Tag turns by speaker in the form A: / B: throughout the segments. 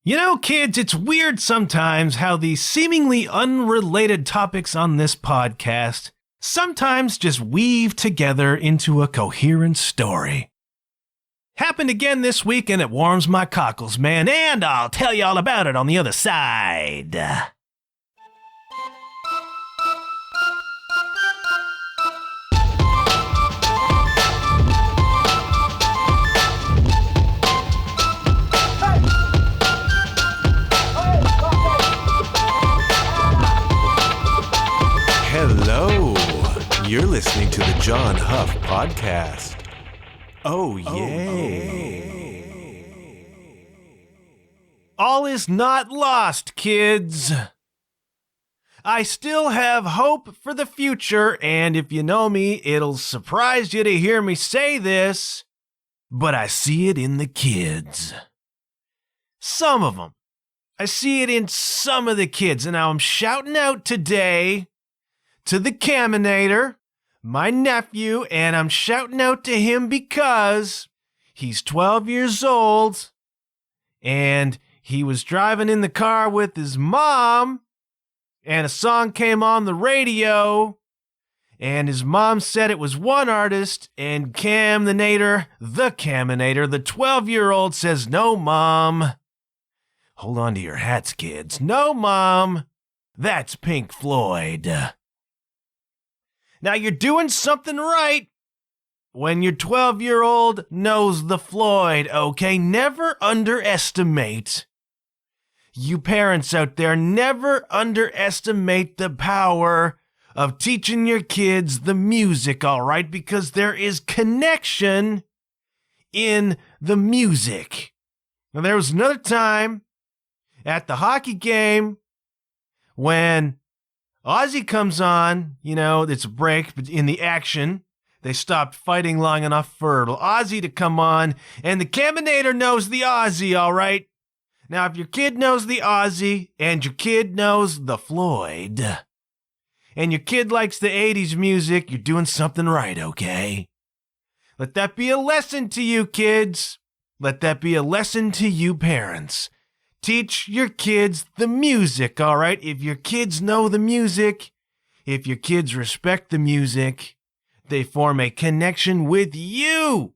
A: You know, kids, it's weird sometimes how the seemingly unrelated topics on this podcast sometimes just weave together into a coherent story. Happened again this week and it warms my cockles, man, and I'll tell you all about it on the other side.
B: Hello, you're listening to the John Huff Podcast. Oh, yay.
A: All is not lost, kids. I still have hope for the future, and if you know me, it'll surprise you to hear me say this, but I see it in the kids. Some of them. I see it in some of the kids, and now I'm shouting out today to the Caminator, my nephew, and I'm shouting out to him because he's 12 years old and he was driving in the car with his mom and a song came on the radio and his mom said it was one artist and Caminator, the 12-year-old says, "No, Mom." Hold on to your hats, kids. "No, Mom. That's Pink Floyd." Now, you're doing something right when your 12-year-old knows the Floyd, okay? Never underestimate, you parents out there, never underestimate the power of teaching your kids the music, all right? Because there is connection in the music. Now, there was another time at the hockey game when Ozzy comes on, you know, it's a break, but in the action, they stopped fighting long enough for Ozzy to come on, and the Caminator knows the Ozzy, all right? Now, if your kid knows the Ozzy, and your kid knows the Floyd, and your kid likes the 80s music, you're doing something right, okay? Let that be a lesson to you, kids. Let that be a lesson to you, parents. Teach your kids the music, all right? If your kids know the music, if your kids respect the music, they form a connection with you.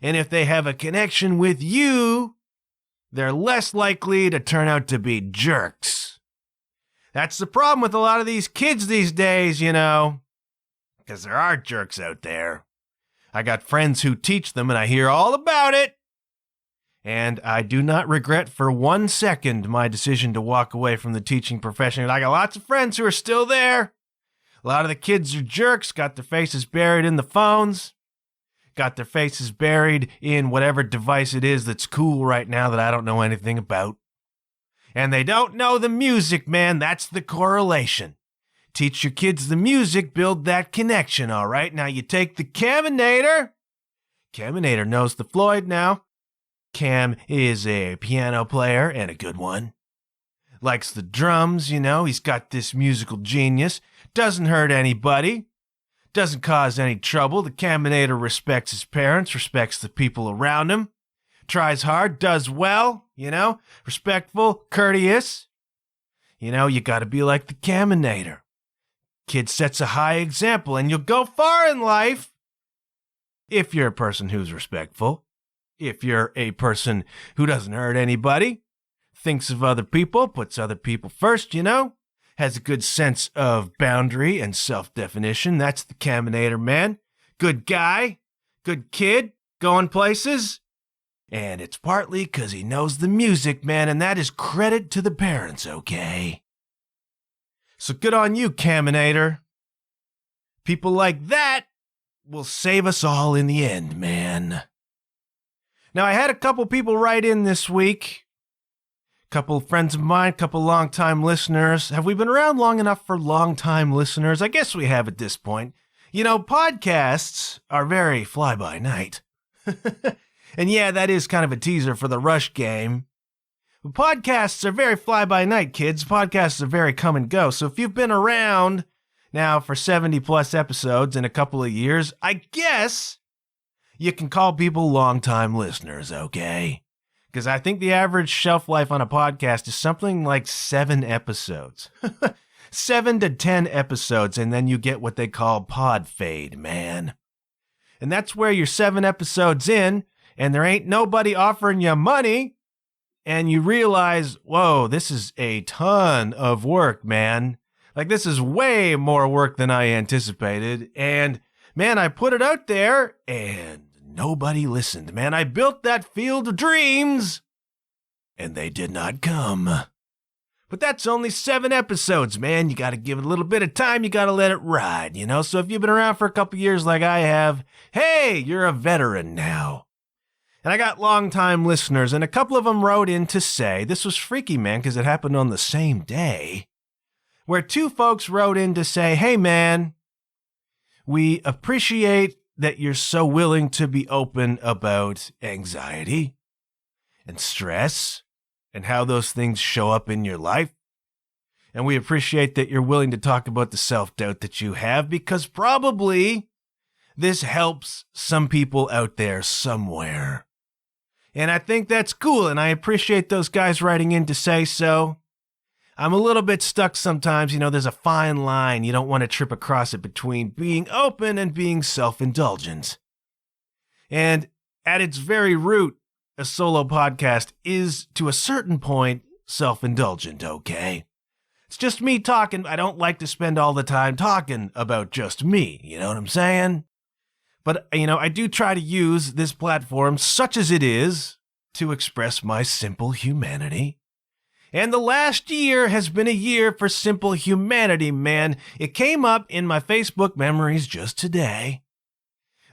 A: And if they have a connection with you, they're less likely to turn out to be jerks. That's the problem with a lot of these kids these days, you know, because there are jerks out there. I got friends who teach them, and I hear all about it. And I do not regret for 1 second my decision to walk away from the teaching profession. I got lots of friends who are still there. A lot of the kids are jerks, got their faces buried in the phones, got their faces buried in whatever device it is that's cool right now that I don't know anything about. And they don't know the music, man. That's the correlation. Teach your kids the music, build that connection, all right? Now you take the Caminator. Caminator knows the Floyd now. Cam is a piano player and a good one. Likes the drums, you know, he's got this musical genius. Doesn't hurt anybody. Doesn't cause any trouble. The Caminator respects his parents, respects the people around him. Tries hard, does well, you know, respectful, courteous. You know, you gotta be like the Caminator. Kid sets a high example and you'll go far in life if you're a person who's respectful. If you're a person who doesn't hurt anybody, thinks of other people, puts other people first, you know, has a good sense of boundary and self-definition, that's the Caminator, man. Good guy, good kid, going places. And it's partly because he knows the music, man, and that is credit to the parents, okay? So good on you, Caminator. People like that will save us all in the end, man. Now, I had a couple people write in this week. A couple of friends of mine, a couple longtime listeners. Have we been around long enough for longtime listeners? I guess we have at this point. You know, podcasts are very fly-by-night. And yeah, that is kind of a teaser for the Rush game. But podcasts are very fly-by-night, kids. Podcasts are very come and go. So if you've been around now for 70-plus episodes in a couple of years, I guess you can call people long-time listeners, okay? Because I think the average shelf life on a podcast is something like 7 episodes. 7 to 10 episodes, and then you get what they call pod fade, man. And that's where you're 7 episodes in, and there ain't nobody offering you money, and you realize, whoa, this is a ton of work, man. Like, this is way more work than I anticipated, and man, I put it out there, and nobody listened, man. I built that field of dreams, and they did not come. But that's only 7 episodes, man. You got to give it a little bit of time. You got to let it ride, you know? So if you've been around for a couple years like I have, hey, you're a veteran now. And I got longtime listeners, and a couple of them wrote in to say, this was freaky, man, because it happened on the same day, where 2 folks wrote in to say, hey, man, we appreciate that you're so willing to be open about anxiety and stress and how those things show up in your life. And we appreciate that you're willing to talk about the self-doubt that you have, because probably this helps some people out there somewhere. And I think that's cool, and I appreciate those guys writing in to say so. I'm a little bit stuck sometimes, you know, there's a fine line. You don't want to trip across it between being open and being self-indulgent. And at its very root, a solo podcast is, to a certain point, self-indulgent, okay? It's just me talking. I don't like to spend all the time talking about just me, you know what I'm saying? But, you know, I do try to use this platform, such as it is, to express my simple humanity. And the last year has been a year for simple humanity, man. It came up in my Facebook memories just today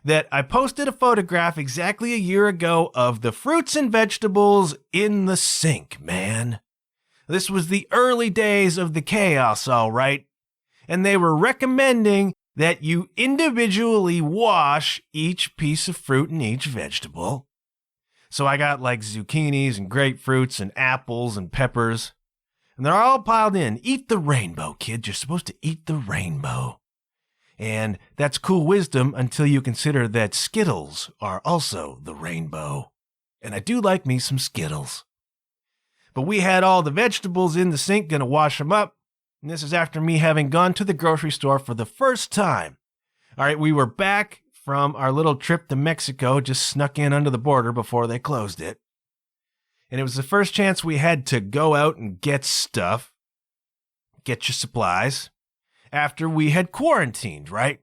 A: that I posted a photograph exactly a year ago of the fruits and vegetables in the sink, man. This was the early days of the chaos, all right. And they were recommending that you individually wash each piece of fruit and each vegetable. So I got like zucchinis and grapefruits and apples and peppers. And they're all piled in. Eat the rainbow, kids. You're supposed to eat the rainbow. And that's cool wisdom until you consider that Skittles are also the rainbow. And I do like me some Skittles. But we had all the vegetables in the sink, gonna wash them up. And this is after me having gone to the grocery store for the first time. All right, we were back from our little trip to Mexico, just snuck in under the border before they closed it. And it was the first chance we had to go out and get stuff, get your supplies, after we had quarantined, right?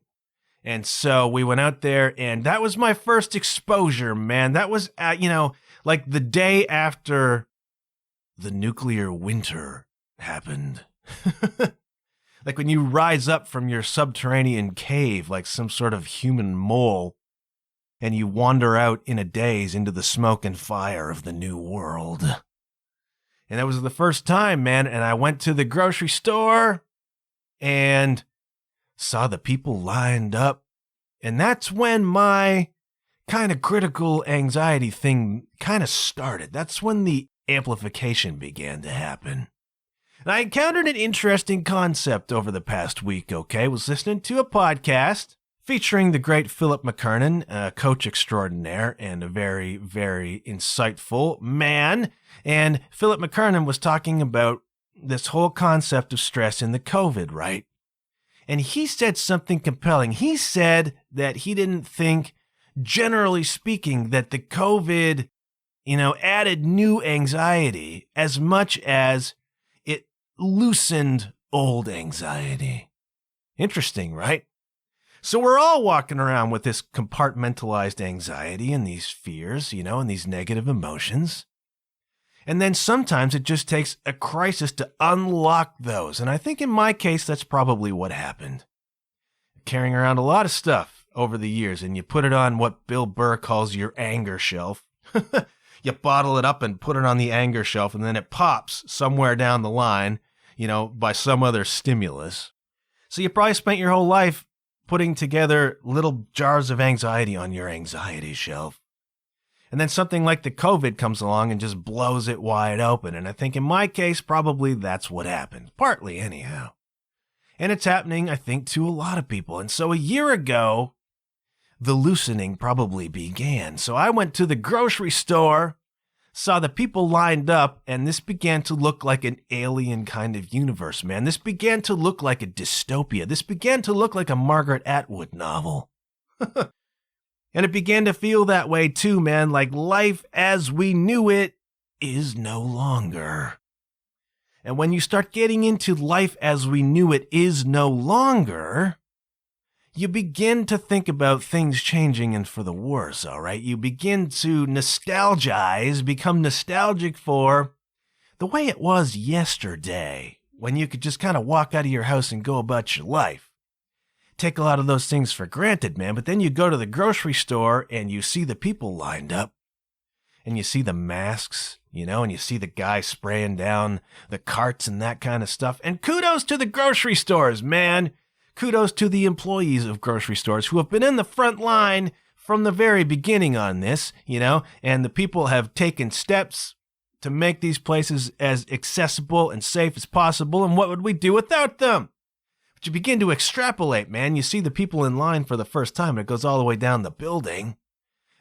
A: And so we went out there, and that was my first exposure, man. That was, like the day after the nuclear winter happened. Like when you rise up from your subterranean cave like some sort of human mole and you wander out in a daze into the smoke and fire of the new world. And that was the first time, man, and I went to the grocery store and saw the people lined up. And that's when my kind of critical anxiety thing kind of started. That's when the amplification began to happen. And I encountered an interesting concept over the past week, okay? I was listening to a podcast featuring the great Philip McKernan, a coach extraordinaire and a very, very insightful man. And Philip McKernan was talking about this whole concept of stress in the COVID, right? And he said something compelling. He said that he didn't think, generally speaking, that the COVID, added new anxiety as much as loosened old anxiety. Interesting, right? So we're all walking around with this compartmentalized anxiety and these fears, and these negative emotions. And then sometimes it just takes a crisis to unlock those. And I think in my case, that's probably what happened. Carrying around a lot of stuff over the years, and you put it on what Bill Burr calls your anger shelf. You bottle it up and put it on the anger shelf, and then it pops somewhere down the line, by some other stimulus. So you probably spent your whole life putting together little jars of anxiety on your anxiety shelf. And then something like the COVID comes along and just blows it wide open. And I think in my case, probably that's what happened. Partly, anyhow. And it's happening, I think, to a lot of people. And so a year ago, the loosening probably began. So I went to the grocery store, saw the people lined up, and this began to look like an alien kind of universe, man. This began to look like a dystopia. This began to look like a Margaret Atwood novel. And it began to feel that way too, man, like life as we knew it is no longer. And when you start getting into life as we knew it is no longer, you begin to think about things changing and for the worse, all right? You begin to become nostalgic for the way it was yesterday, when you could just kind of walk out of your house and go about your life. Take a lot of those things for granted, man, but then you go to the grocery store and you see the people lined up, and you see the masks, and you see the guy spraying down the carts and that kind of stuff. And kudos to the grocery stores, man. Kudos to the employees of grocery stores who have been in the front line from the very beginning on this, and the people have taken steps to make these places as accessible and safe as possible. And what would we do without them? But you begin to extrapolate, man. You see the people in line for the first time, and it goes all the way down the building.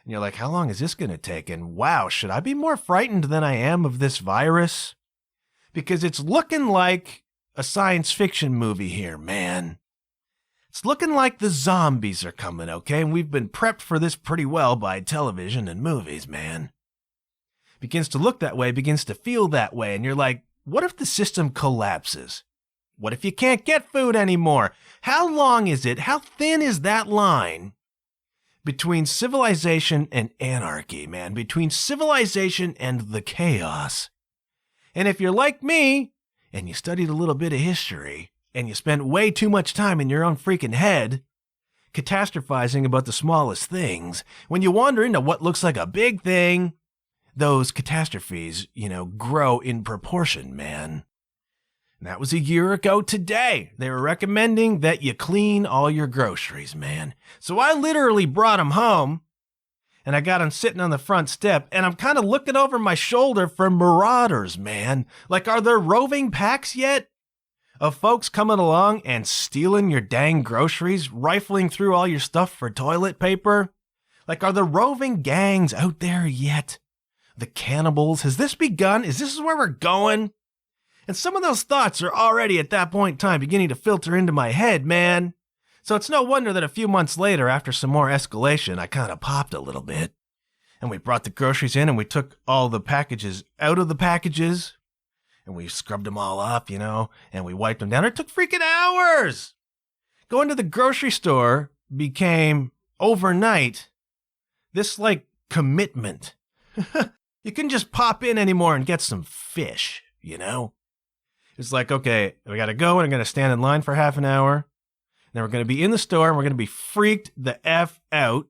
A: And you're like, how long is this going to take? And wow, should I be more frightened than I am of this virus? Because it's looking like a science fiction movie here, man. It's looking like the zombies are coming, okay? And we've been prepped for this pretty well by television and movies, man. Begins to look that way, begins to feel that way. And you're like, what if the system collapses? What if you can't get food anymore? How long is it? How thin is that line between civilization and anarchy, man? Between civilization and the chaos. And if you're like me, and you studied a little bit of history, and you spent way too much time in your own freaking head, catastrophizing about the smallest things, when you wander into what looks like a big thing, those catastrophes, grow in proportion, man. And that was a year ago today. They were recommending that you clean all your groceries, man. So I literally brought them home, and I got them sitting on the front step, and I'm kind of looking over my shoulder for marauders, man. Like, are there roving packs yet? Of folks coming along and stealing your dang groceries, rifling through all your stuff for toilet paper? Like, are the roving gangs out there yet? The cannibals? Has this begun? Is this where we're going? And some of those thoughts are already at that point in time beginning to filter into my head, man. So it's no wonder that a few months later, after some more escalation, I kind of popped a little bit. And we brought the groceries in, and we took all the packages out of the packages, and we scrubbed them all up, and we wiped them down. It took freaking hours. Going to the grocery store became, overnight, this, commitment. You couldn't just pop in anymore and get some fish, It's like, okay, we got to go, and I'm going to stand in line for half an hour. Then we're going to be in the store, and we're going to be freaked the F out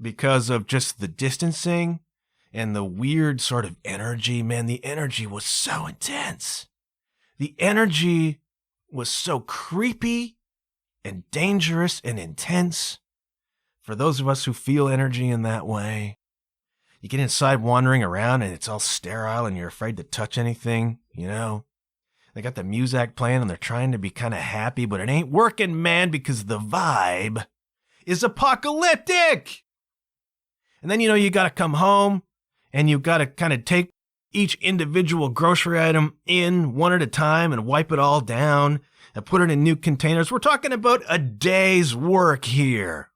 A: because of just the distancing and the weird sort of energy. Man, the energy was so intense. The energy was so creepy and dangerous and intense. For those of us who feel energy in that way, you get inside wandering around and it's all sterile and you're afraid to touch anything, They got the music playing and they're trying to be kind of happy, but it ain't working, man, because the vibe is apocalyptic. And then, you got to come home and you got to kind of take each individual grocery item in one at a time and wipe it all down and put it in new containers. We're talking about a day's work here.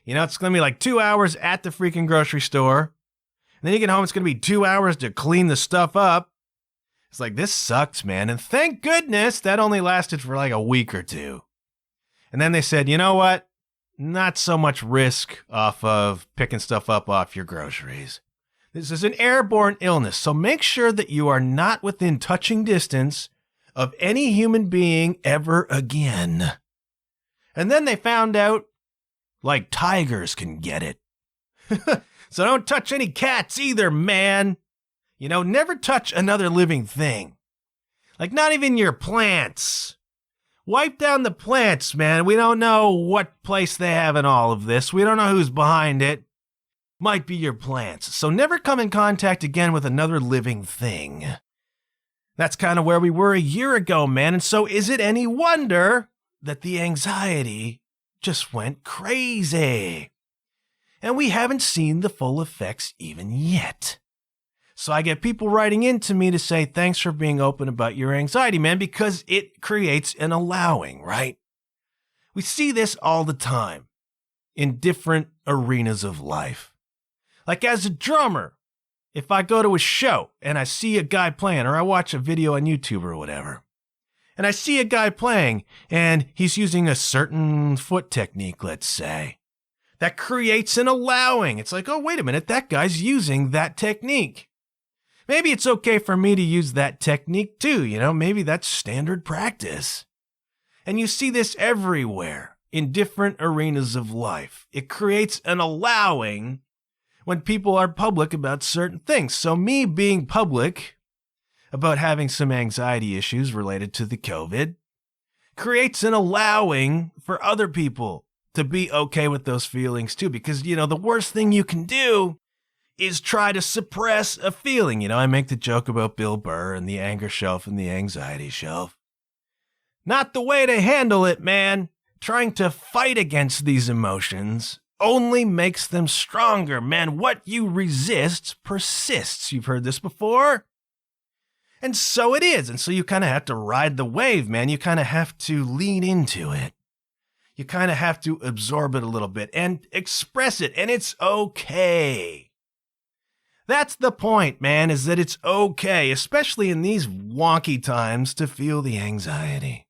A: It's going to be like 2 hours at the freaking grocery store. And then you get home, it's going to be 2 hours to clean the stuff up. It's like, this sucks, man. And thank goodness that only lasted for like a week or two. And then they said, you know what? Not so much risk off of picking stuff up off your groceries. This is an airborne illness, so make sure that you are not within touching distance of any human being ever again. And then they found out, tigers can get it. So don't touch any cats either, man. Never touch another living thing. Not even your plants. Wipe down the plants, man. We don't know what place they have in all of this. We don't know who's behind it. Might be your plants. So never come in contact again with another living thing. That's kind of where we were a year ago, man. And so is it any wonder that the anxiety just went crazy? And we haven't seen the full effects even yet. So I get people writing into me to say, thanks for being open about your anxiety, man, because it creates an allowing, right? We see this all the time in different arenas of life. Like as a drummer, if I go to a show and I see a guy playing, or I watch a video on YouTube or whatever, and I see a guy playing and he's using a certain foot technique, let's say, that creates an allowing. It's like, oh, wait a minute, that guy's using that technique. Maybe it's okay for me to use that technique too, maybe that's standard practice. And you see this everywhere in different arenas of life. It creates an allowing when people are public about certain things. So me being public about having some anxiety issues related to the COVID creates an allowing for other people to be okay with those feelings too. Because, the worst thing you can do is try to suppress a feeling. I make the joke about Bill Burr and the anger shelf and the anxiety shelf. Not the way to handle it, man. Trying to fight against these emotions only makes them stronger, man. What you resist persists. You've heard this before? And so it is. And so you kind of have to ride the wave, man. You kind of have to lean into it. You kind of have to absorb it a little bit and express it. And it's okay. That's the point, man, is that it's okay, especially in these wonky times, to feel the anxiety,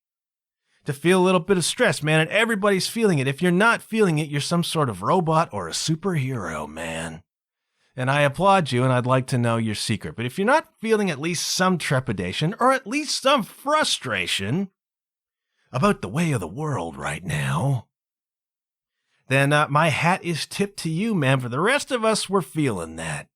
A: to feel a little bit of stress, man, and everybody's feeling it. If you're not feeling it, you're some sort of robot or a superhero, man. And I applaud you, and I'd like to know your secret. But if you're not feeling at least some trepidation or at least some frustration about the way of the world right now, then my hat is tipped to you, man. For the rest of us, we're feeling that.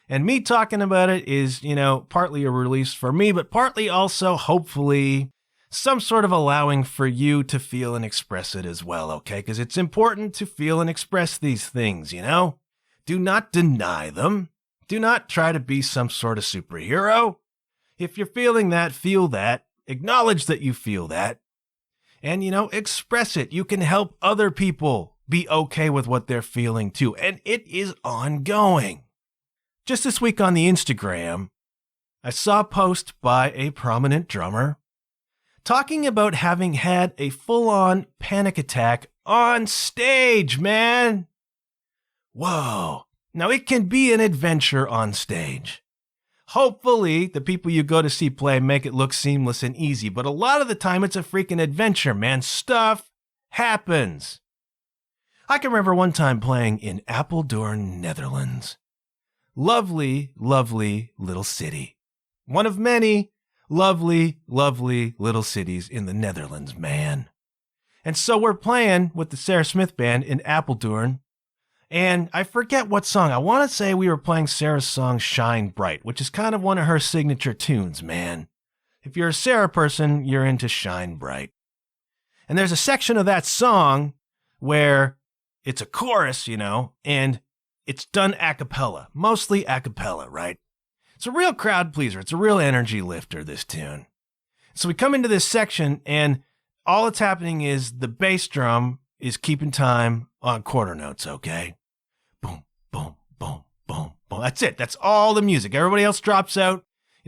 A: And me talking about it is, partly a release for me, but partly also, hopefully, some sort of allowing for you to feel and express it as well, okay? Because it's important to feel and express these things, Do not deny them. Do not try to be some sort of superhero. If you're feeling that, feel that. Acknowledge that you feel that. And, express it. You can help other people be okay with what they're feeling too. And it is ongoing. Just this week on the Instagram, I saw a post by a prominent drummer talking about having had a full-on panic attack on stage, man. Whoa. Now, it can be an adventure on stage. Hopefully, the people you go to see play make it look seamless and easy, but a lot of the time, it's a freaking adventure, man. Stuff happens. I can remember one time playing in Apeldoorn, Netherlands. Lovely, lovely little city. One of many lovely, lovely little cities in the Netherlands, man. And so we're playing with the Sarah Smith Band in Apeldoorn, and I forget what song. I want to say we were playing Sarah's song Shine Bright, which is kind of one of her signature tunes, man. If you're a Sarah person, you're into Shine Bright. And there's a section of that song where it's a chorus, and it's done a cappella, mostly a cappella, right? It's a real crowd pleaser. It's a real energy lifter, this tune. So we come into this section, and all that's happening is the bass drum is keeping time on quarter notes, okay? Boom, boom, boom, boom, boom. That's it. That's all the music. Everybody else drops out.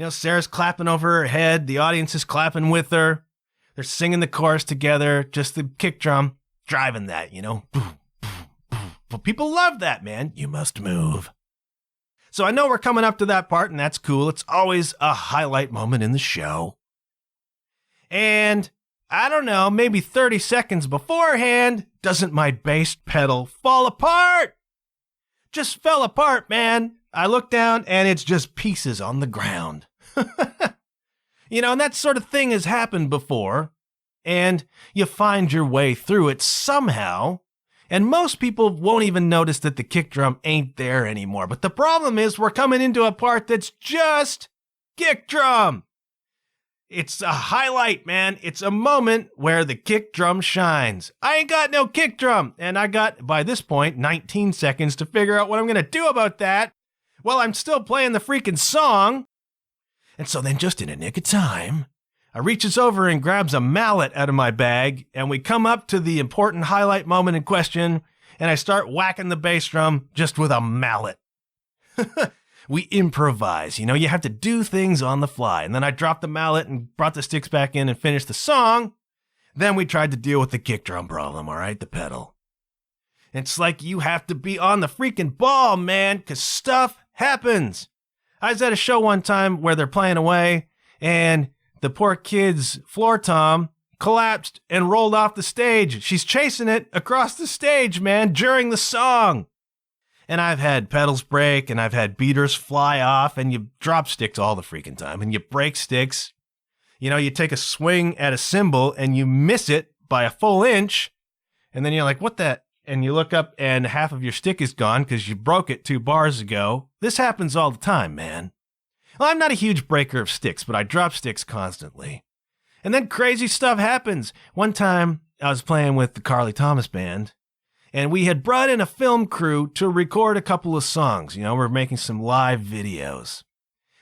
A: Sarah's clapping over her head. The audience is clapping with her. They're singing the chorus together. Just the kick drum driving that, boom. But people love that, man. You must move. So I know we're coming up to that part, and that's cool. It's always a highlight moment in the show. And I don't know, maybe 30 seconds beforehand, doesn't my bass pedal fall apart? Just fell apart, man. I look down, and it's just pieces on the ground. And that sort of thing has happened before, and you find your way through it somehow. And most people won't even notice that the kick drum ain't there anymore. But the problem is we're coming into a part that's just kick drum. It's a highlight, man. It's a moment where the kick drum shines. I ain't got no kick drum. And I got, by this point, 19 seconds to figure out what I'm going to do about that. Well, I'm still playing the freaking song. And so then just in a nick of time, I reaches over and grabs a mallet out of my bag, and we come up to the important highlight moment in question, and I start whacking the bass drum just with a mallet. We improvise, you have to do things on the fly. And then I dropped the mallet and brought the sticks back in and finished the song. Then we tried to deal with the kick drum problem, all right, the pedal. It's like you have to be on the freaking ball, man, because stuff happens. I was at a show one time where they're playing away, and the poor kid's floor tom collapsed and rolled off the stage. She's chasing it across the stage, man, during the song. And I've had pedals break, and I've had beaters fly off, and you drop sticks all the freaking time, and you break sticks. You take a swing at a cymbal, and you miss it by a full inch, and then you're like, what the? And you look up, and half of your stick is gone because you broke it 2 bars ago. This happens all the time, man. Well, I'm not a huge breaker of sticks, but I drop sticks constantly. And then crazy stuff happens. One time, I was playing with the Carly Thomas Band, and we had brought in a film crew to record a couple of songs. We're making some live videos.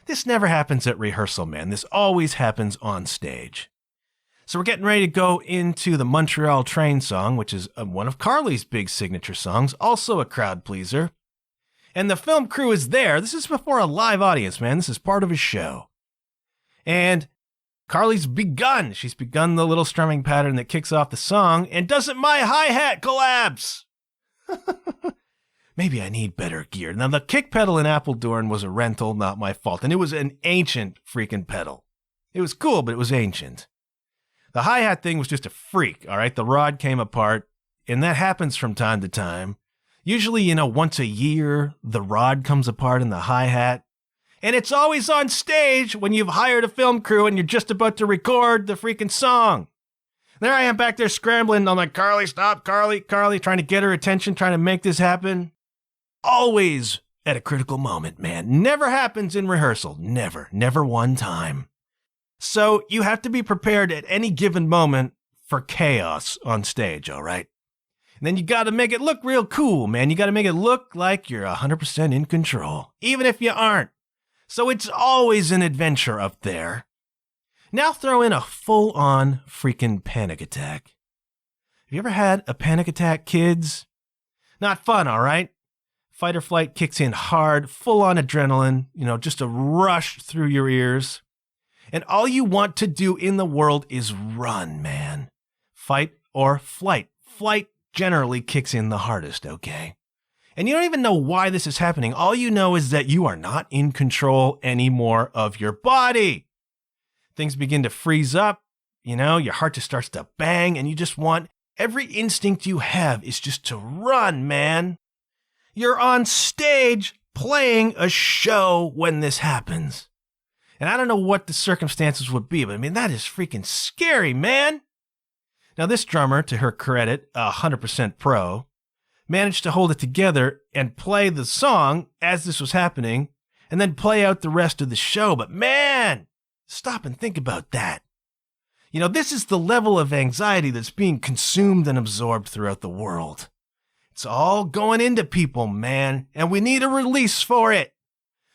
A: This never happens at rehearsal, man. This always happens on stage. So we're getting ready to go into the Montreal Train song, which is one of Carly's big signature songs, also a crowd pleaser. And the film crew is there. This is before a live audience, man. This is part of a show. And Carly's begun. She's begun the little strumming pattern that kicks off the song. And doesn't my hi-hat collapse? Maybe I need better gear. Now, the kick pedal in Apeldoorn was a rental, not my fault. And it was an ancient freaking pedal. It was cool, but it was ancient. The hi-hat thing was just a freak, all right? The rod came apart, and that happens from time to time. Usually, once a year, the rod comes apart in the hi-hat. And it's always on stage when you've hired a film crew and you're just about to record the freaking song. There I am back there scrambling. I'm like, Carly, stop, Carly, trying to get her attention, trying to make this happen. Always at a critical moment, man. Never happens in rehearsal. Never one time. So you have to be prepared at any given moment for chaos on stage, all right? And then you got to make it look real cool, man. You got to make it look like you're 100% in control, even if you aren't. So it's always an adventure up there. Now throw in a full-on freaking panic attack. Have you ever had a panic attack, kids? Not fun, all right? Fight or flight kicks in hard, full-on adrenaline, just a rush through your ears. And all you want to do in the world is run, man. Fight or flight. Flight generally kicks in the hardest, okay? And you don't even know why this is happening. All you know is that you are not in control anymore of your body. Things begin to freeze up, your heart just starts to bang, and you just want, every instinct you have is just to run, man. You're on stage playing a show when this happens. And I don't know what the circumstances would be, but that is freaking scary, man. Now, this drummer, to her credit, 100% pro, managed to hold it together and play the song as this was happening, and then play out the rest of the show. But man, stop and think about that. This is the level of anxiety that's being consumed and absorbed throughout the world. It's all going into people, man, and we need a release for it.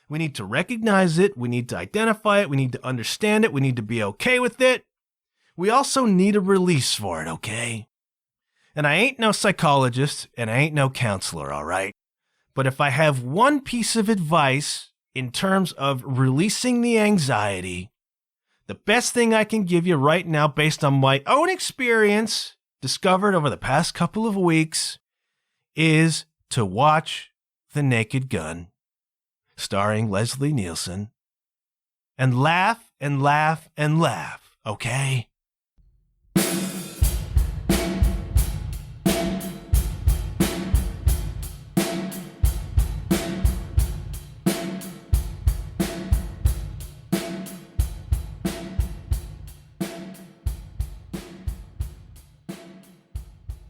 A: We need to recognize it. We need to identify it. We need to understand it. We need to be okay with it. We also need a release for it, okay? And I ain't no psychologist, and I ain't no counselor, all right? But if I have one piece of advice in terms of releasing the anxiety, the best thing I can give you right now, based on my own experience discovered over the past couple of weeks, is to watch The Naked Gun, starring Leslie Nielsen, and laugh and laugh and laugh, okay?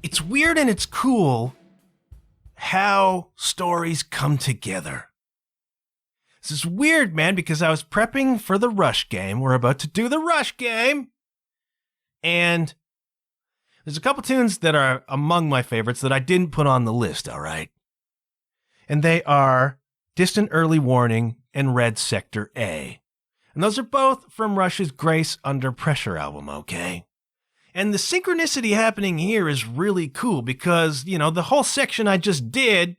A: It's weird and it's cool how stories come together. This is weird, man, because I was prepping for the Rush game. We're about to do the Rush game. And there's a couple tunes that are among my favorites that I didn't put on the list, all right? And they are Distant Early Warning and Red Sector A. And those are both from Rush's Grace Under Pressure album, okay? And the synchronicity happening here is really cool because, the whole section I just did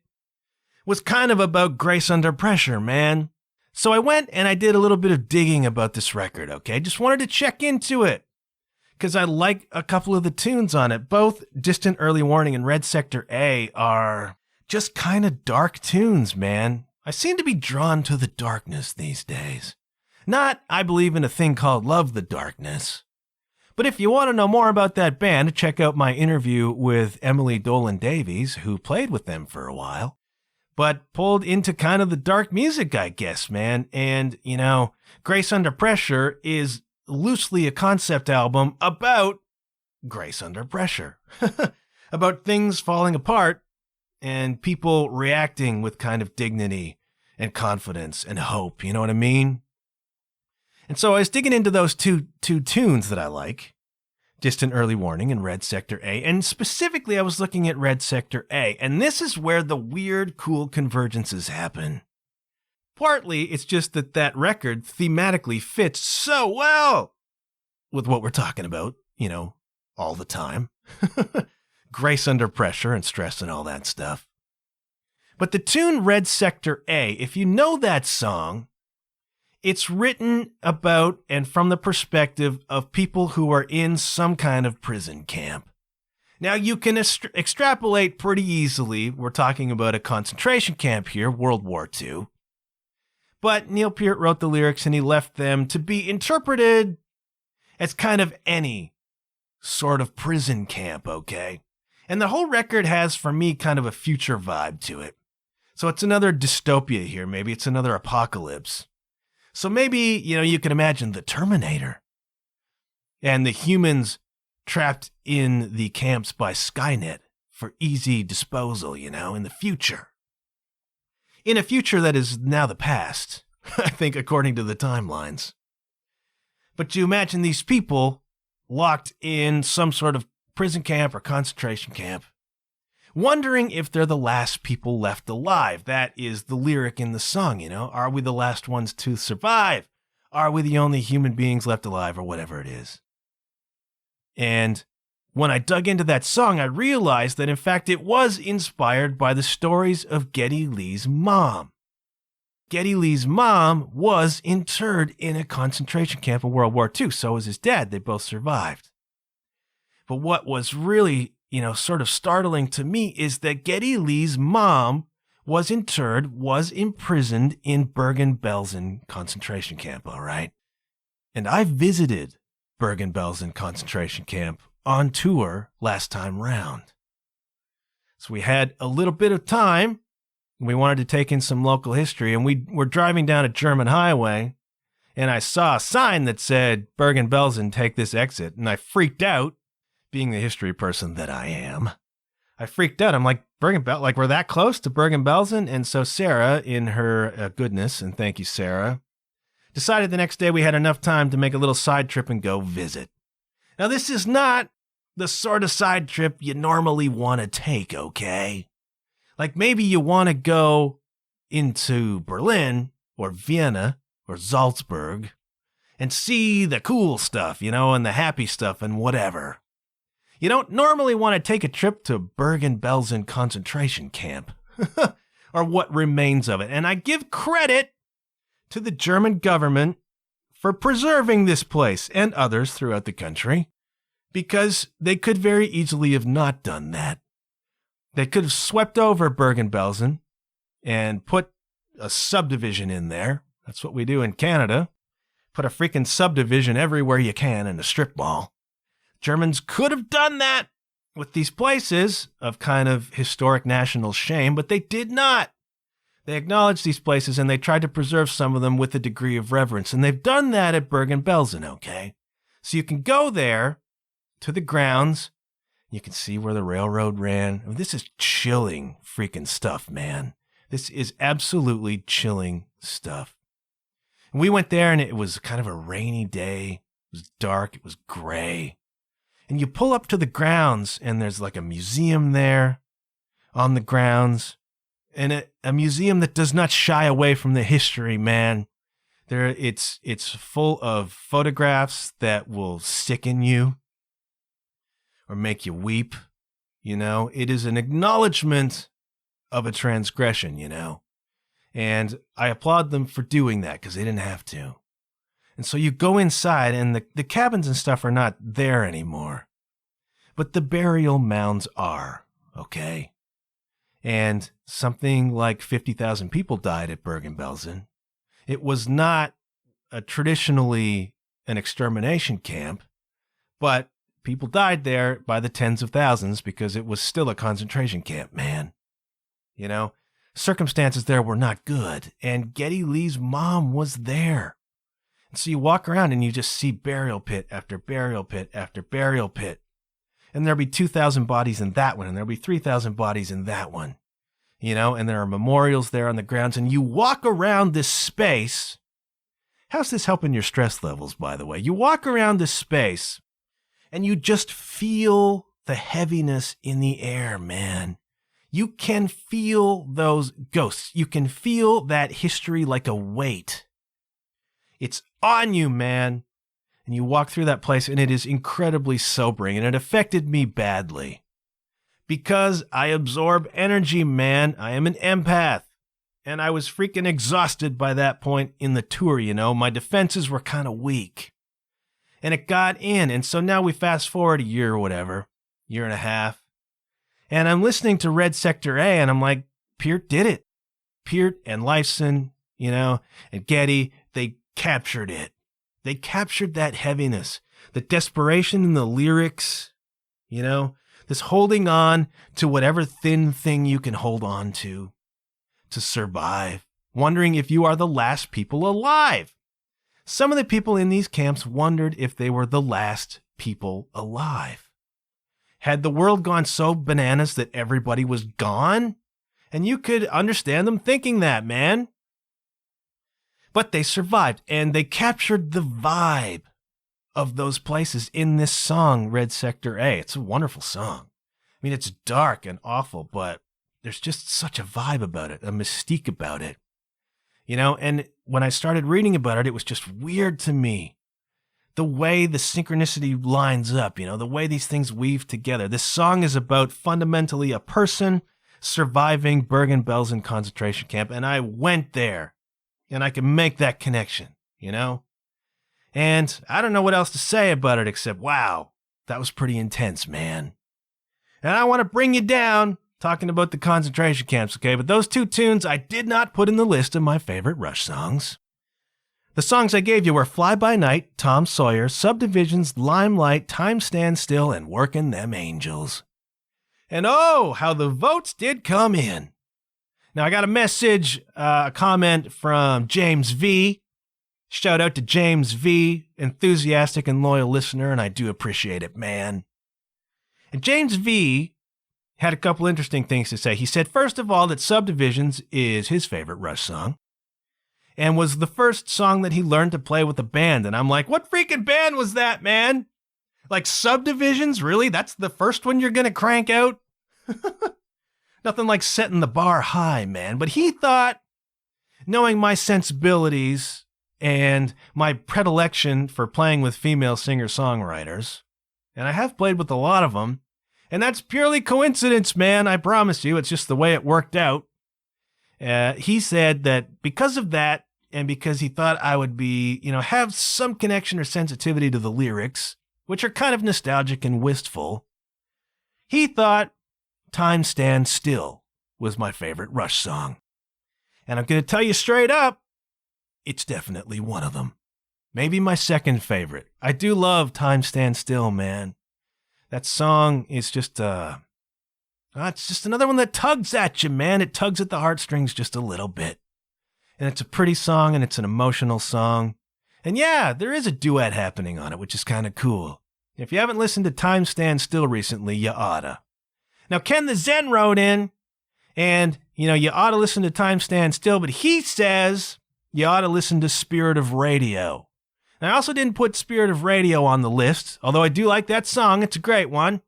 A: was kind of about Grace Under Pressure, man. So I went and I did a little bit of digging about this record, okay? Just wanted to check into it because I like a couple of the tunes on it. Both Distant Early Warning and Red Sector A are just kind of dark tunes, man. I seem to be drawn to the darkness these days. Not, I believe in a thing called Love the Darkness. But if you want to know more about that band, check out my interview with Emily Dolan Davies, who played with them for a while, but pulled into kind of the dark music, I guess, man. And, you know, Grace Under Pressure is loosely a concept album about Grace Under Pressure, about things falling apart and people reacting with kind of dignity and confidence and hope, you know what I mean? And so I was digging into those two tunes that I like, Distant Early Warning and Red Sector A, and specifically I was looking at Red Sector A, and this is where the weird, cool convergences happen. Partly, it's just that record thematically fits so well with what we're talking about, you know, all the time. Grace Under Pressure and stress and all that stuff. But the tune Red Sector A, if you know that song, it's written about and from the perspective of people who are in some kind of prison camp. Now, you can extrapolate pretty easily. We're talking about a concentration camp here, World War II. But Neil Peart wrote the lyrics and he left them to be interpreted as kind of any sort of prison camp, okay? And the whole record has, for me, kind of a future vibe to it. So it's another dystopia here. Maybe it's another apocalypse. So maybe, you know, you can imagine the Terminator and the humans trapped in the camps by Skynet for easy disposal, you know, in the future. In a future that is now the past, I think, according to the timelines. But you imagine these people locked in some sort of prison camp or concentration camp, wondering if they're the last people left alive. That is the lyric in the song, you know? Are we the last ones to survive? Are we the only human beings left alive, or whatever it is? And when I dug into that song, I realized that, in fact, it was inspired by the stories of Geddy Lee's mom. Geddy Lee's mom was interred in a concentration camp in World War II. So was his dad. They both survived. But what was really, you know, sort of startling to me is that Geddy Lee's mom was interred, was imprisoned in Bergen-Belsen concentration camp, all right? And I visited Bergen-Belsen concentration camp on tour last time round. So we had a little bit of time. We wanted to take in some local history, and we were driving down a German highway, and I saw a sign that said, Bergen-Belsen, take this exit, and I freaked out. Being the history person that I am, I freaked out. I'm like, Bergen-Belsen, like we're that close to Bergen-Belsen? And so Sarah, in her goodness, and thank you, Sarah, decided the next day we had enough time to make a little side trip and go visit. Now, this is not the sort of side trip you normally want to take, okay? Like maybe you want to go into Berlin or Vienna or Salzburg and see the cool stuff, you know, and the happy stuff and whatever. You don't normally want to take a trip to Bergen-Belsen concentration camp, or what remains of it. And I give credit to the German government for preserving this place and others throughout the country, because they could very easily have not done that. They could have swept over Bergen-Belsen and put a subdivision in there. That's what we do in Canada. Put a freaking subdivision everywhere you can in a strip mall. Germans could have done that with these places of kind of historic national shame, but they did not. They acknowledged these places and they tried to preserve some of them with a degree of reverence. And they've done that at Bergen-Belsen, okay? So you can go there to the grounds. You can see where the railroad ran. I mean, this is chilling freaking stuff, man. This is absolutely chilling stuff. And we went there and it was kind of a rainy day. It was dark. It was gray. And you pull up to the grounds, and there's like a museum there on the grounds, and a museum that does not shy away from the history, man. It's full of photographs that will sicken you or make you weep. You know, it is an acknowledgement of a transgression, And I applaud them for doing that because they didn't have to. And so you go inside and the cabins and stuff are not there anymore. But the burial mounds are, okay? And something like 50,000 people died at Bergen-Belsen. It was not traditionally an extermination camp, but people died there by the tens of thousands because it was still a concentration camp, man. Circumstances there were not good, and Geddy Lee's mom was there. And so you walk around and you just see burial pit after burial pit after burial pit. And there'll be 2,000 bodies in that one, and there'll be 3,000 bodies in that one. And there are memorials there on the grounds, and you walk around this space. How's this helping your stress levels, by the way? You walk around this space, and you just feel the heaviness in the air, man. You can feel those ghosts. You can feel that history like a weight. It's on you, man. And you walk through that place, and it is incredibly sobering, and it affected me badly. Because I absorb energy, man. I am an empath. And I was freaking exhausted by that point in the tour, My defenses were kind of weak. And it got in, and so now we fast forward a year or whatever, year and a half. And I'm listening to Red Sector A, and I'm like, Peart did it. Peart and Leifson, and Geddy, they captured it. They captured that heaviness, the desperation in the lyrics, this holding on to whatever thin thing you can hold on to survive, wondering if you are the last people alive. Some of the people in these camps wondered if they were the last people alive. Had the world gone so bananas that everybody was gone? And you could understand them thinking that, man. But they survived, and they captured the vibe of those places in this song, Red Sector A. It's a wonderful song. I mean, it's dark and awful, but there's just such a vibe about it, a mystique about it. And when I started reading about it, it was just weird to me. The way the synchronicity lines up, the way these things weave together. This song is about fundamentally a person surviving Bergen-Belsen concentration camp, and I went there. And I can make that connection, And I don't know what else to say about it except, wow, that was pretty intense, man. And I want to bring you down talking about the concentration camps, okay? But those two tunes I did not put in the list of my favorite Rush songs. The songs I gave you were Fly By Night, Tom Sawyer, Subdivisions, Limelight, Time Stands Still, and Workin' Them Angels. And oh, how the votes did come in. Now, I got a message, a comment from James V. Shout out to James V., enthusiastic and loyal listener, and I do appreciate it, man. And James V. had a couple interesting things to say. He said, first of all, that Subdivisions is his favorite Rush song and was the first song that he learned to play with a band. And I'm like, what freaking band was that, man? Like Subdivisions? Really? That's the first one you're going to crank out? Nothing like setting the bar high, man. But he thought, knowing my sensibilities and my predilection for playing with female singer-songwriters, and I have played with a lot of them, and that's purely coincidence, man, I promise you. It's just the way it worked out. He said that because of that, and because he thought I would be, have some connection or sensitivity to the lyrics, which are kind of nostalgic and wistful, he thought Time Stands Still was my favorite Rush song. And I'm going to tell you straight up, it's definitely one of them. Maybe my second favorite. I do love Time Stands Still, man. That song is just, it's just another one that tugs at you, man. It tugs at the heartstrings just a little bit. And it's a pretty song, and it's an emotional song. And yeah, there is a duet happening on it, which is kind of cool. If you haven't listened to Time Stands Still recently, you oughta. Now, Ken the Zen wrote in, and, you ought to listen to Time Stand Still, but he says you ought to listen to Spirit of Radio. Now, I also didn't put Spirit of Radio on the list, although I do like that song. It's a great one.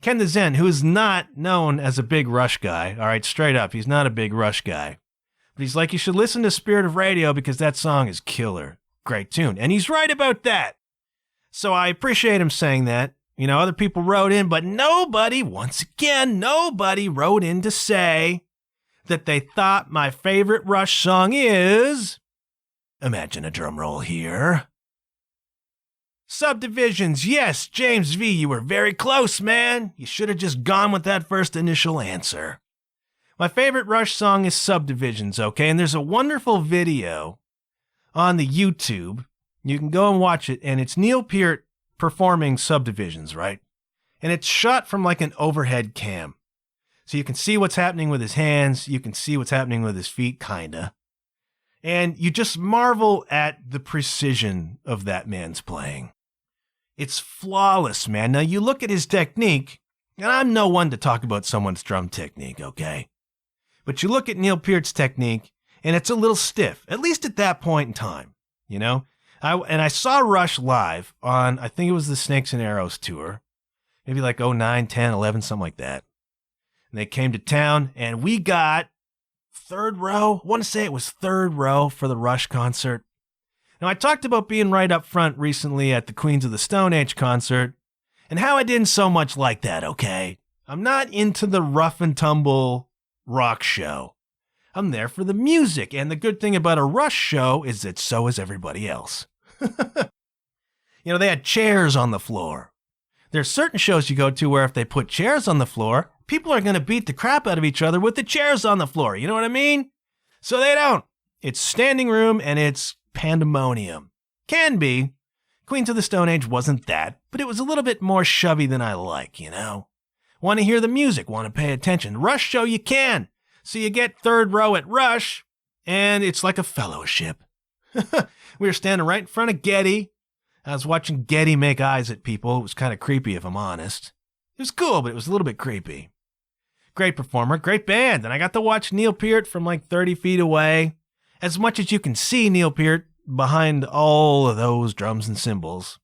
A: Ken the Zen, who is not known as a big Rush guy, all right, straight up, he's not a big Rush guy. But he's like, you should listen to Spirit of Radio because that song is killer. Great tune. And he's right about that. So I appreciate him saying that. Other people wrote in, but nobody, once again, nobody wrote in to say that they thought my favorite Rush song is, imagine a drum roll here, Subdivisions. Yes, James V., you were very close, man. You should have just gone with that first initial answer. My favorite Rush song is Subdivisions, okay? And there's a wonderful video on the YouTube. You can go and watch it, and it's Neil Peart performing Subdivisions, right? And it's shot from like an overhead cam. So you can see what's happening with his hands. You can see what's happening with his feet, kinda. And you just marvel at the precision of that man's playing. It's flawless, man. Now you look at his technique, and I'm no one to talk about someone's drum technique, okay? But you look at Neil Peart's technique, and it's a little stiff, at least at that point in time, I saw Rush live on, I think it was the Snakes and Arrows tour, maybe like 09, 10, 11, something like that. And they came to town, and we got third row. I want to say it was third row for the Rush concert. Now, I talked about being right up front recently at the Queens of the Stone Age concert, and how I didn't so much like that, okay? I'm not into the rough and tumble rock show. I'm there for the music, and the good thing about a Rush show is that so is everybody else. They had chairs on the floor. There's certain shows you go to where if they put chairs on the floor, people are going to beat the crap out of each other with the chairs on the floor. You know what I mean? So they don't. It's standing room, and it's pandemonium. Can be. Queens of the Stone Age wasn't that, but it was a little bit more shovey than I like, Want to hear the music, want to pay attention. Rush show you can. So you get third row at Rush, and it's like a fellowship. We were standing right in front of Geddy. I was watching Geddy make eyes at people. It was kind of creepy, if I'm honest. It was cool, but it was a little bit creepy. Great performer, great band, and I got to watch Neil Peart from like 30 feet away. As much as you can see Neil Peart behind all of those drums and cymbals.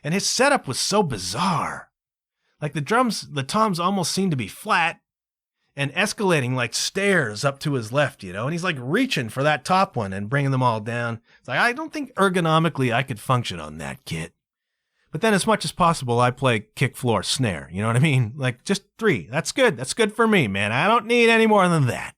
A: And his setup was so bizarre. Like the toms almost seemed to be flat and escalating like stairs up to his left, and he's like reaching for that top one and bringing them all down. It's like, I don't think ergonomically I could function on that kit. But then as much as possible, I play kick, floor, snare. You know what I mean? Like just 3. That's good. That's good for me, man. I don't need any more than that.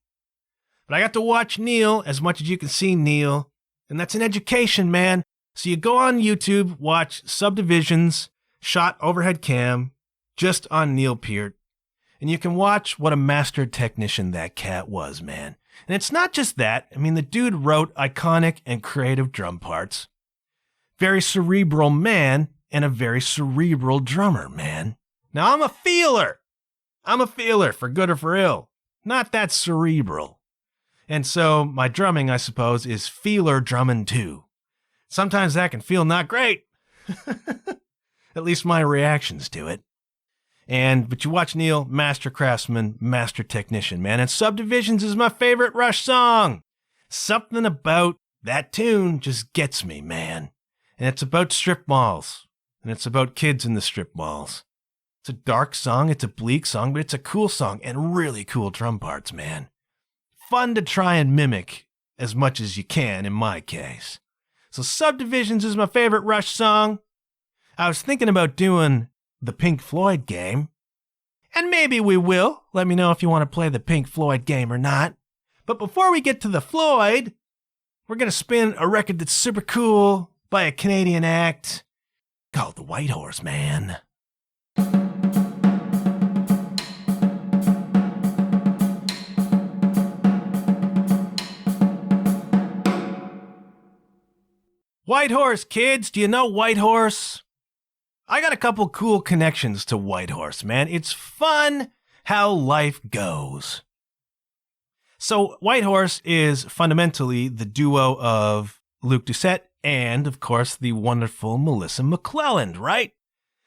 A: But I got to watch Neil as much as you can see Neil. And that's an education, man. So you go on YouTube, watch Subdivisions, shot overhead cam, just on Neil Peart. And you can watch what a master technician that cat was, man. And it's not just that. I mean, the dude wrote iconic and creative drum parts. Very cerebral man and a very cerebral drummer, man. Now, I'm a feeler. For good or for ill. Not that cerebral. And so my drumming, I suppose, is feeler drumming too. Sometimes that can feel not great. At least my reactions to it. But you watch Neil, master craftsman, master technician, man. And Subdivisions is my favorite Rush song. Something about that tune just gets me, man. And it's about strip malls. And it's about kids in the strip malls. It's a dark song, it's a bleak song, but it's a cool song and really cool drum parts, man. Fun to try and mimic as much as you can in my case. So Subdivisions is my favorite Rush song. I was thinking about doing the Pink Floyd game. And maybe we will. Let me know if you want to play the Pink Floyd game or not. But before we get to the Floyd, we're going to spin a record that's super cool by a Canadian act called the Whitehorse, man. Whitehorse, kids. Do you know Whitehorse? I got a couple cool connections to Whitehorse, man. It's fun how life goes. So Whitehorse is fundamentally the duo of Luke Doucette and, of course, the wonderful Melissa McClelland, right?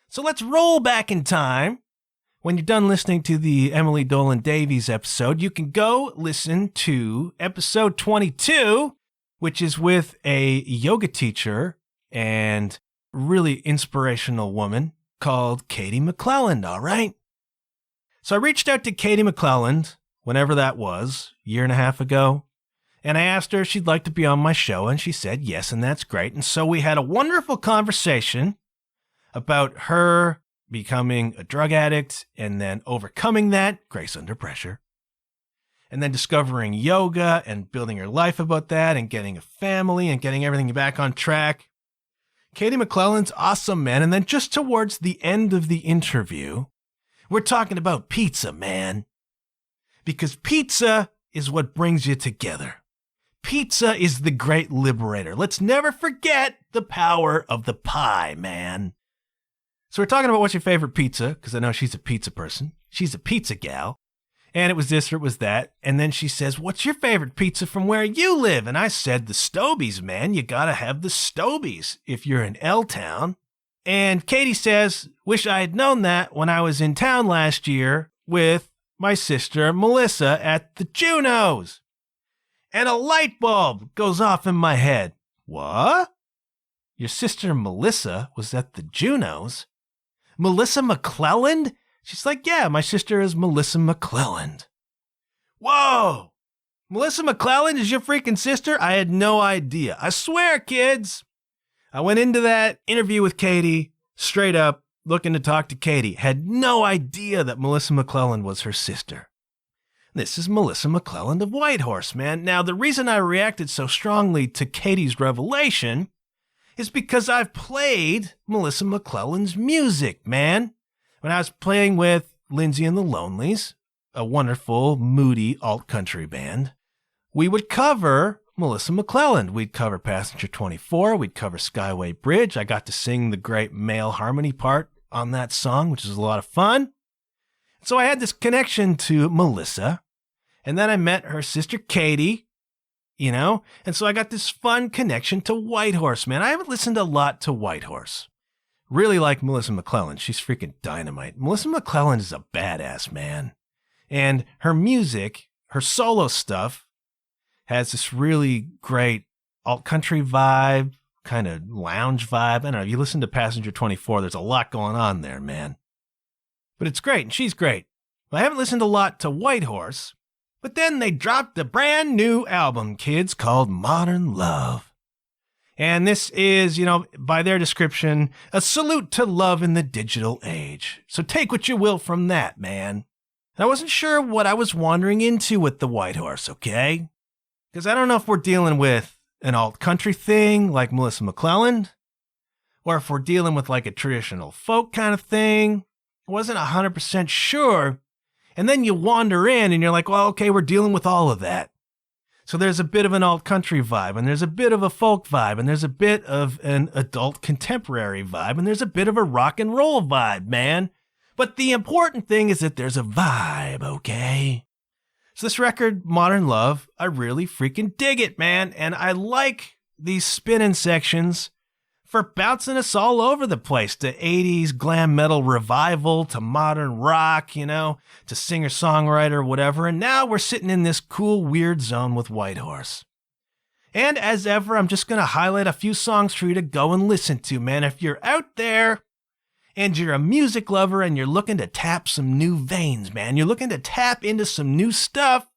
A: So let's roll back in time. When you're done listening to the Emily Dolan Davies episode, you can go listen to episode 22, which is with a yoga teacher and really inspirational woman called Katie McClelland, all right? So I reached out to Katie McClelland, whenever that was, 1.5 years ago, and I asked her if she'd like to be on my show, and she said yes, and that's great. And so we had a wonderful conversation about her becoming a drug addict and then overcoming that, Grace Under Pressure, and then discovering yoga and building her life about that and getting a family and getting everything back on track. Katie McClellan's awesome, man. And then just towards the end of the interview, we're talking about pizza, man. Because pizza is what brings you together. Pizza is the great liberator. Let's never forget the power of the pie, man. So we're talking about what's your favorite pizza, because I know she's a pizza person. She's a pizza gal. And it was this or it was that. And then she says, what's your favorite pizza from where you live? And I said, the Stobies, man. You gotta have the Stobies if you're in L-Town. And Katie says, wish I had known that when I was in town last year with my sister Melissa at the Junos. And a light bulb goes off in my head. What? Your sister Melissa was at the Junos? Melissa McClelland? She's like, yeah, my sister is Melissa McClelland. Whoa! Melissa McClelland is your freaking sister? I had no idea. I swear, kids. I went into that interview with Katie, straight up, looking to talk to Katie. Had no idea that Melissa McClelland was her sister. This is Melissa McClelland of Whitehorse, man. Now, the reason I reacted so strongly to Katie's revelation is because I've played Melissa McClelland's music, man. When I was playing with Lindsay and the Lonelies, a wonderful, moody alt-country band, we would cover Melissa McClelland. We'd cover Passenger 24. We'd cover Skyway Bridge. I got to sing the great male harmony part on that song, which is a lot of fun. So I had this connection to Melissa, and then I met her sister Katie, and so I got this fun connection to Whitehorse, man. I haven't listened a lot to Whitehorse. Really like Melissa McClelland. She's freaking dynamite. Melissa McClelland is a badass, man. And her music, her solo stuff, has this really great alt-country vibe, kind of lounge vibe. I don't know, if you listen to Passenger 24, there's a lot going on there, man. But it's great, and she's great. I haven't listened a lot to Whitehorse, but then they dropped a brand new album, kids, called Modern Love. And this is, by their description, a salute to love in the digital age. So take what you will from that, man. I wasn't sure what I was wandering into with the Whitehorse, okay? Because I don't know if we're dealing with an alt-country thing like Melissa McClelland, or if we're dealing with like a traditional folk kind of thing. I wasn't 100% sure. And then you wander in and you're like, well, okay, we're dealing with all of that. So there's a bit of an alt-country vibe, and there's a bit of a folk vibe, and there's a bit of an adult contemporary vibe, and there's a bit of a rock and roll vibe, man. But the important thing is that there's a vibe, okay? So this record, Modern Love, I really freaking dig it, man. And I like these spinning sections for bouncing us all over the place, to 80s glam metal revival, to modern rock, to singer-songwriter, whatever. And now we're sitting in this cool, weird zone with Whitehorse. And as ever, I'm just going to highlight a few songs for you to go and listen to, man. If you're out there and you're a music lover and you're looking to tap some new veins, man, you're looking to tap into some new stuff,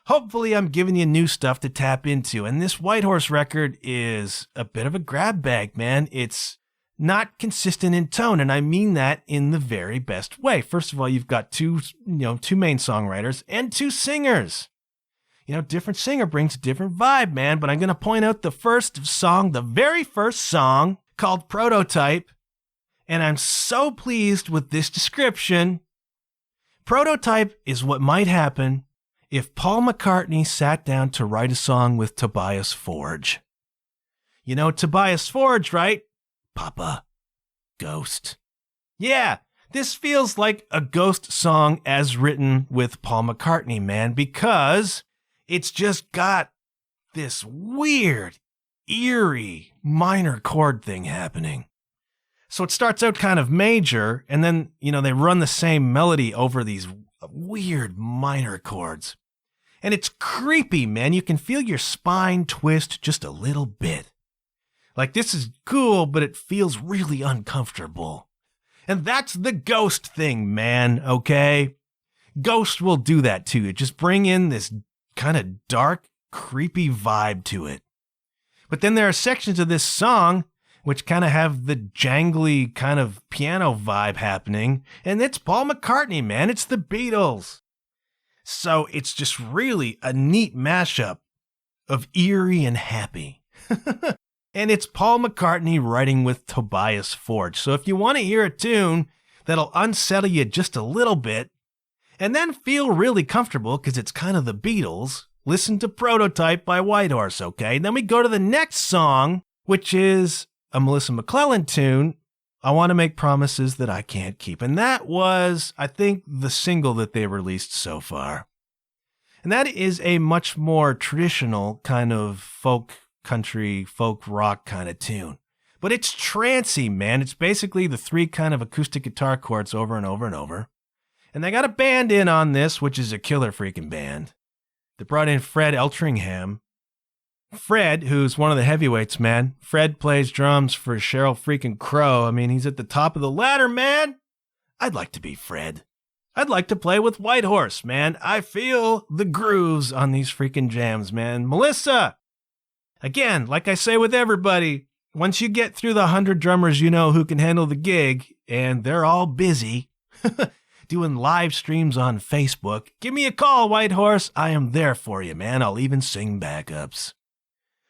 A: hopefully I'm giving you new stuff to tap into. And this Whitehorse record is a bit of a grab bag, man. It's not consistent in tone, and I mean that in the very best way. First of all, you've got two main songwriters and two singers. Different singer brings a different vibe, man. But I'm going to point out the very first song, called Prototype. And I'm so pleased with this description. Prototype is what might happen if Paul McCartney sat down to write a song with Tobias Forge. Tobias Forge, right? Papa. Ghost. Yeah, this feels like a Ghost song as written with Paul McCartney, man, because it's just got this weird, eerie minor chord thing happening. So it starts out kind of major, and then, they run the same melody over these weird minor chords. And it's creepy, man. You can feel your spine twist just a little bit. Like, this is cool, but it feels really uncomfortable. And that's the Ghost thing, man, okay? Ghost will do that to you. Just bring in this kind of dark, creepy vibe to it. But then there are sections of this song which kind of have the jangly kind of piano vibe happening. And it's Paul McCartney, man. It's the Beatles. So it's just really a neat mashup of eerie and happy. And it's Paul McCartney writing with Tobias Forge. So if you want to hear a tune that'll unsettle you just a little bit, and then feel really comfortable because it's kind of the Beatles, listen to Prototype by Whitehorse, okay? And then we go to the next song, which is a Melissa McClellan tune, I Want to Make Promises That I Can't Keep. And that was, I think, the single that they released so far. And that is a much more traditional kind of folk country, folk rock kind of tune. But it's trancy, man. It's basically the three kind of acoustic guitar chords over and over and over. And they got a band in on this, which is a killer freaking band. They brought in Fred Eltringham. Fred, who's one of the heavyweights, man. Fred plays drums for Sheryl freaking Crow. I mean, he's at the top of the ladder, man. I'd like to be Fred. I'd like to play with Whitehorse, man. I feel the grooves on these freaking jams, man. Melissa! Again, like I say with everybody, once you get through the 100 drummers you know who can handle the gig, and they're all busy doing live streams on Facebook, give me a call, Whitehorse. I am there for you, man. I'll even sing backups.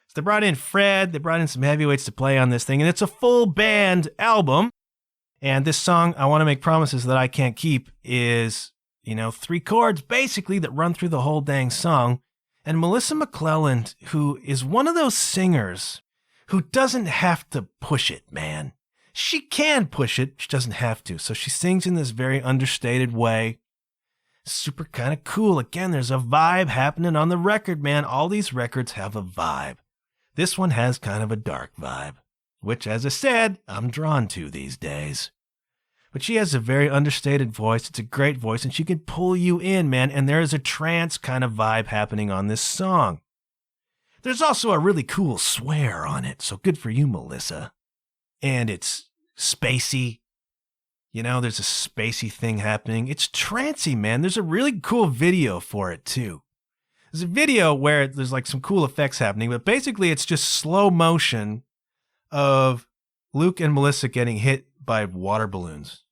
A: So they brought in Fred. They brought in some heavyweights to play on this thing, and it's a full band album. And this song, I Want to Make Promises That I Can't Keep, is, three chords basically that run through the whole dang song. And Melissa McClellan, who is one of those singers who doesn't have to push it, man. She can push it, she doesn't have to. So she sings in this very understated way. Super kind of cool. Again, there's a vibe happening on the record, man. All these records have a vibe. This one has kind of a dark vibe, which, as I said, I'm drawn to these days. But she has a very understated voice. It's a great voice, and she can pull you in, man. And there is a trance kind of vibe happening on this song. There's also a really cool swear on it, so good for you, Melissa. And it's spacey. There's a spacey thing happening. It's trancy, man. There's a really cool video for it, too. There's a video where there's like some cool effects happening, but basically it's just slow motion of Luke and Melissa getting hit by water balloons.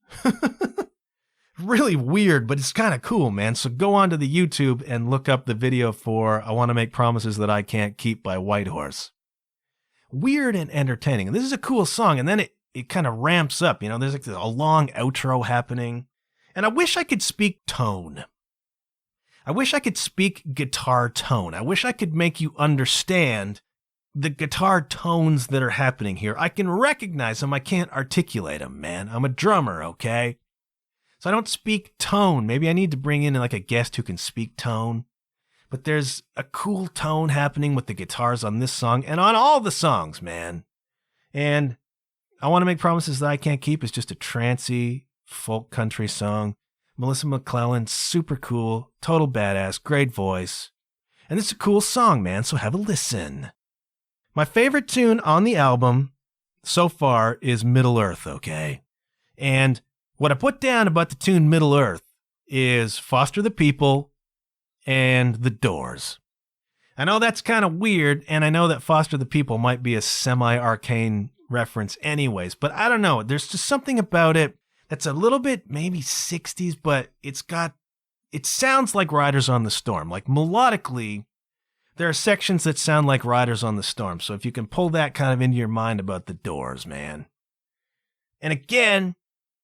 A: Really weird, but it's kind of cool, man. So go onto the YouTube and look up the video for I Want to Make Promises That I Can't Keep by Whitehorse. Weird and entertaining. This is a cool song, and then it kind of ramps up. There's like a long outro happening. And I wish I could speak tone. I wish I could speak guitar tone. I wish I could make you understand the guitar tones that are happening here. I can recognize them. I can't articulate them, man. I'm a drummer, okay? So I don't speak tone. Maybe I need to bring in like a guest who can speak tone. But there's a cool tone happening with the guitars on this song and on all the songs, man. And I Want to Make Promises That I Can't Keep is just a trancy folk country song. Melissa McClellan, super cool, total badass, great voice. And it's a cool song, man, so have a listen. My favorite tune on the album so far is Middle Earth, okay? And what I put down about the tune Middle Earth is Foster the People and The Doors. I know that's kind of weird, and I know that Foster the People might be a semi-arcane reference anyways, but I don't know. There's just something about it that's a little bit maybe 60s, but it sounds like Riders on the Storm. Like melodically, there are sections that sound like Riders on the Storm. So if you can pull that kind of into your mind about The Doors, man. And again,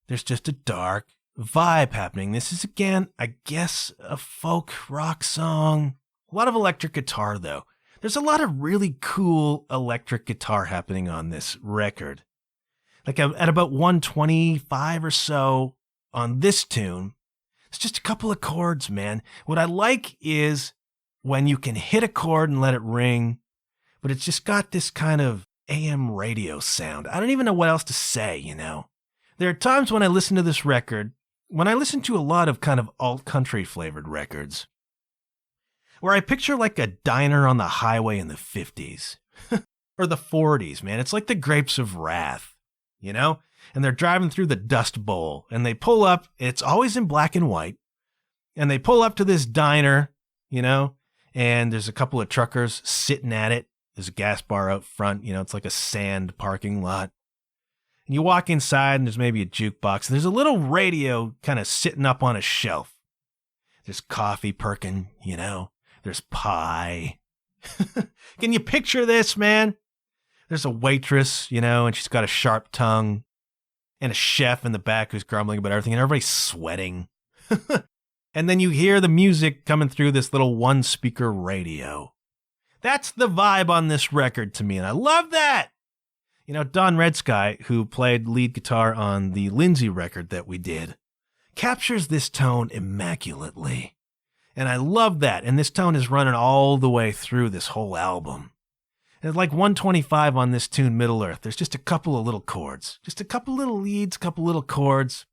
A: there's just a dark vibe happening. This is, again, I guess, a folk rock song. A lot of electric guitar, though. There's a lot of really cool electric guitar happening on this record. Like at about 125 or so on this tune, it's just a couple of chords, man. What I like is when you can hit a chord and let it ring, but it's just got this kind of AM radio sound. I don't even know what else to say, There are times when I listen to this record, when I listen to a lot of kind of alt-country flavored records, where I picture like a diner on the highway in the 50s or the 40s, man. It's like the Grapes of Wrath. And they're driving through the Dust Bowl, and they pull up, it's always in black and white, and they pull up to this diner, and there's a couple of truckers sitting at it. There's a gas bar out front. It's like a sand parking lot. And you walk inside and there's maybe a jukebox. There's a little radio kind of sitting up on a shelf. There's coffee perking, There's pie. Can you picture this, man? There's a waitress, and she's got a sharp tongue. And a chef in the back who's grumbling about everything. And everybody's sweating. And then you hear the music coming through this little one-speaker radio. That's the vibe on this record to me, and I love that! Don Redsky, who played lead guitar on the Lindsay record that we did, captures this tone immaculately. And I love that, and this tone is running all the way through this whole album. And it's like 125 on this tune, Middle Earth. There's just a couple of little chords. Just a couple little leads, couple little chords.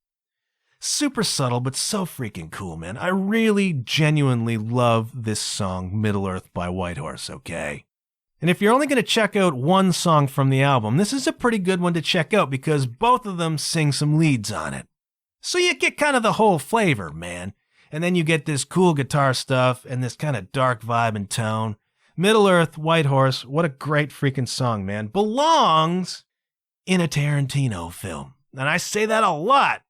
A: Super subtle, but so freaking cool, man. I really genuinely love this song, Middle Earth by Whitehorse, okay? And if you're only going to check out one song from the album, this is a pretty good one to check out because both of them sing some leads on it. So you get kind of the whole flavor, man. And then you get this cool guitar stuff and this kind of dark vibe and tone. Middle Earth, Whitehorse, what a great freaking song, man. Belongs in a Tarantino film. And I say that a lot.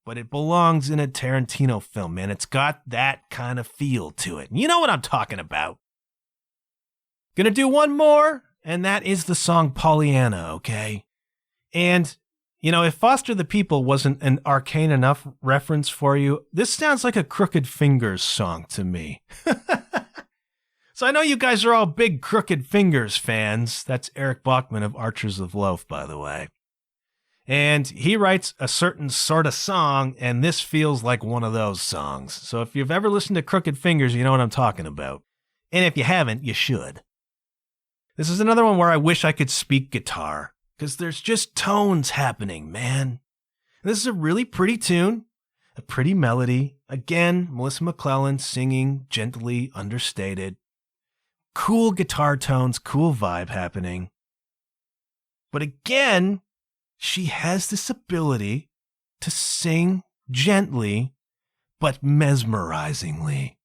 A: But it belongs in a Tarantino film, man. It's got that kind of feel to it. You know what I'm talking about. Gonna do one more, and that is the song Pollyanna, okay? And, if Foster the People wasn't an arcane enough reference for you, this sounds like a Crooked Fingers song to me. So I know you guys are all big Crooked Fingers fans. That's Eric Bachman of Archers of Loaf, by the way. And he writes a certain sort of song, and this feels like one of those songs. So if you've ever listened to Crooked Fingers, you know what I'm talking about. And if you haven't, you should. This is another one where I wish I could speak guitar, because there's just tones happening, man. And this is a really pretty tune, a pretty melody. Again, Melissa McClellan singing, gently understated. Cool guitar tones, cool vibe happening. But again, she has this ability to sing gently, but mesmerizingly.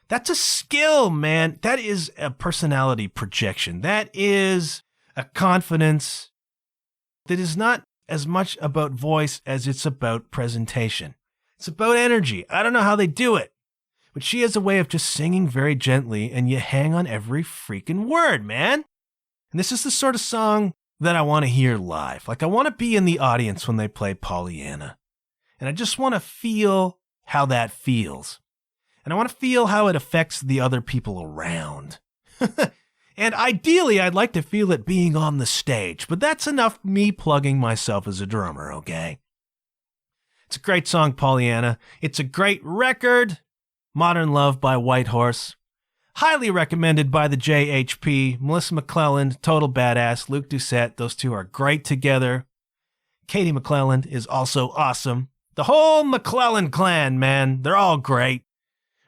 A: That's a skill, man. That is a personality projection. That is a confidence that is not as much about voice as it's about presentation. It's about energy. I don't know how they do it, but she has a way of just singing very gently, and you hang on every freaking word, man. And this is the sort of song that I want to hear live. Like, I want to be in the audience when they play Pollyanna. And I just want to feel how that feels. And I want to feel how it affects the other people around. And ideally, I'd like to feel it being on the stage, but that's enough me plugging myself as a drummer, okay? It's a great song, Pollyanna. It's a great record. Modern Love by Whitehorse. Highly recommended by the JHP. Melissa McClelland, total badass. Luke Doucette, those two are great together. Katie McClelland is also awesome. The whole McClelland clan, man, they're all great.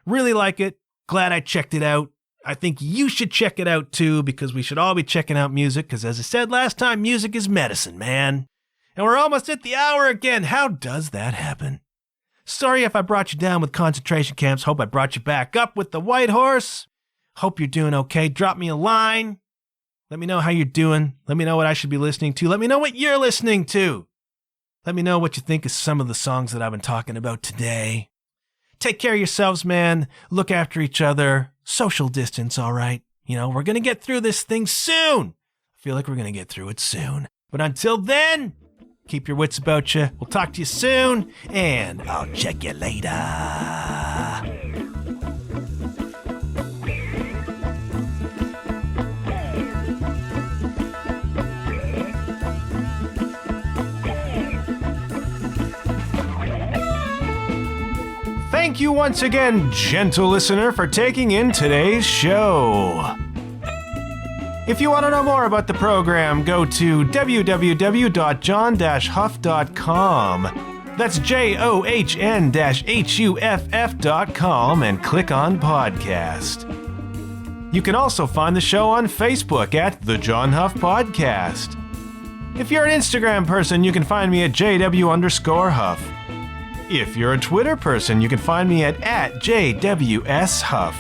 A: Really like it. Glad I checked it out. I think you should check it out too, because we should all be checking out music, because as I said last time, music is medicine, man. And we're almost at the hour again. How does that happen? Sorry if I brought you down with concentration camps. Hope I brought you back up with the Whitehorse. Hope you're doing okay. Drop me a line. Let me know how you're doing. Let me know what I should be listening to. Let me know what you're listening to. Let me know what you think of some of the songs that I've been talking about today. Take care of yourselves, man. Look after each other. Social distance, all right? We're going to get through this thing soon. I feel like we're going to get through it soon. But until then, keep your wits about you. We'll talk to you soon, and I'll check you later. Thank you once again, gentle listener, for taking in today's show. If you want to know more about the program, go to www.john-huff.com. That's JOHN-HUFF.com and click on podcast. You can also find the show on Facebook at The John Huff Podcast. If you're an Instagram person, you can find me at JW_Huff. If you're a Twitter person, you can find me at JWSHuff.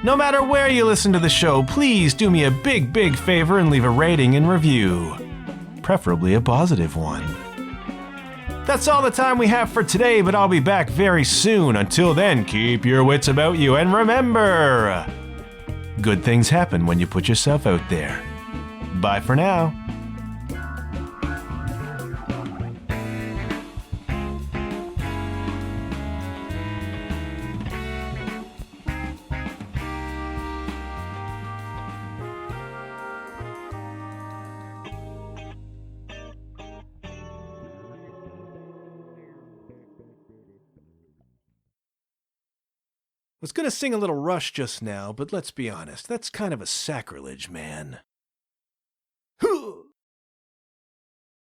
A: No matter where you listen to the show, please do me a big favor and leave a rating and review. Preferably a positive one. That's all the time we have for today, but I'll be back very soon. Until then, keep your wits about you, and remember, good things happen when you put yourself out there. Bye for now. Was gonna sing a little Rush just now, but let's be honest, that's kind of a sacrilege, man.